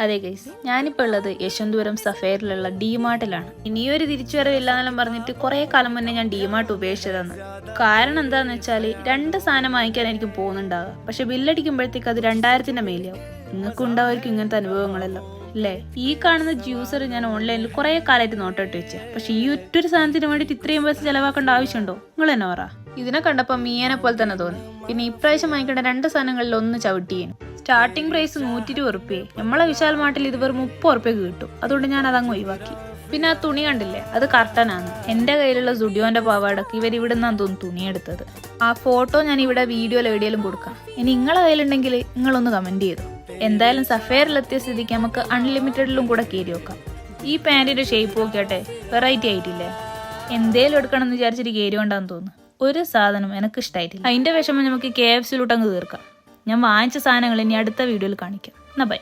അതെ ഗൈസ്, ഞാനിപ്പോൾ ഉള്ളത് യശ്വന്തപുരം സഫേറിലുള്ള ഡിമാർട്ടിലാണ്. ഇനിയൊരു തിരിച്ചുവരവില്ലാന്നെല്ലാം പറഞ്ഞിട്ട് കുറെ കാലം മുന്നേ ഞാൻ ഡിമാർട്ട് ഉപേക്ഷിച്ചതാണ്. കാരണം എന്താന്ന് വെച്ചാൽ 2 സാധനം വാങ്ങിക്കാൻ എനിക്ക് പോകുന്നുണ്ടാവുക, പക്ഷെ ബില്ലടിക്കുമ്പോഴത്തേക്ക് അത് 2000-ന്റെ മേലെയാവും. നിങ്ങൾക്കും ഉണ്ടാവുമായിരിക്കും ഇങ്ങനത്തെ അനുഭവങ്ങളെല്ലാം അല്ലേ? ഈ കാണുന്ന ജ്യൂസർ ഞാൻ ഓൺലൈനിൽ കുറെ കാലമായിട്ട് നോട്ടിട്ട് വെച്ച, പക്ഷെ ഈ ഒറ്റൊരു സാധനത്തിന് വേണ്ടിയിട്ട് ഇത്രയും പൈസ ചെലവാക്കേണ്ട ആവശ്യമുണ്ടോ? നിങ്ങൾ തന്നെ പറ. ഇതിനെ കണ്ടപ്പോൾ മീയനെ പോലെ തന്നെ തോന്നി. പിന്നെ ഇപ്രാവശ്യം വാങ്ങിക്കേണ്ട 2 സാധനങ്ങളിൽ ഒന്ന് ചവിട്ടിയേനും. Starting price 120 ഉറുപ്പ്യേ. നമ്മളെ വിശാൽ മാർട്ടിൽ ഇത് വെറും 30 ഉറുപ്പ്യക്ക് കിട്ടും. അതുകൊണ്ട് ഞാൻ അതങ്ങ് ഒഴിവാക്കി. പിന്നെ ആ തുണി കണ്ടില്ലേ, അത് കർട്ടനാണ്. എൻ്റെ കയ്യിലുള്ള സുഡിയോന്റെ പാവാടക്ക് ഇവർ ഇവിടെ നിന്നാണ് തോന്നുന്നു തുണിയെടുത്തത്. ആ ഫോട്ടോ ഞാൻ ഇവിടെ വീഡിയോയിൽ എവിടെയെങ്കിലും കൊടുക്കാം. ഇനി നിങ്ങളെ കയ്യിലുണ്ടെങ്കിൽ നിങ്ങളൊന്ന് കമന്റ് ചെയ്തു. എന്തായാലും സഫേറിലെത്തിയ സ്ഥിതിക്ക് നമുക്ക് അൺലിമിറ്റഡിലും കൂടെ കയറി വെക്കാം. ഈ പാൻറ്റിന്റെ ഷേപ്പ് നോക്കിയാട്ടെ, വെറൈറ്റി ആയിട്ടില്ലേ? എന്തേലും എടുക്കണം എന്ന് വിചാരിച്ചിട്ട് കയറി കൊണ്ടാന്ന് തോന്നുന്നു. ഒരു സാധനം എനിക്ക് ഇഷ്ടമായിട്ടില്ല. അതിന്റെ വിഷമം നമുക്ക് KFC അങ്ങ് തീർക്കാം. ഞാൻ വാങ്ങിച്ച സാധനങ്ങൾ ഇനി അടുത്ത വീഡിയോയിൽ കാണിക്കാം. എന്നാ ബൈ.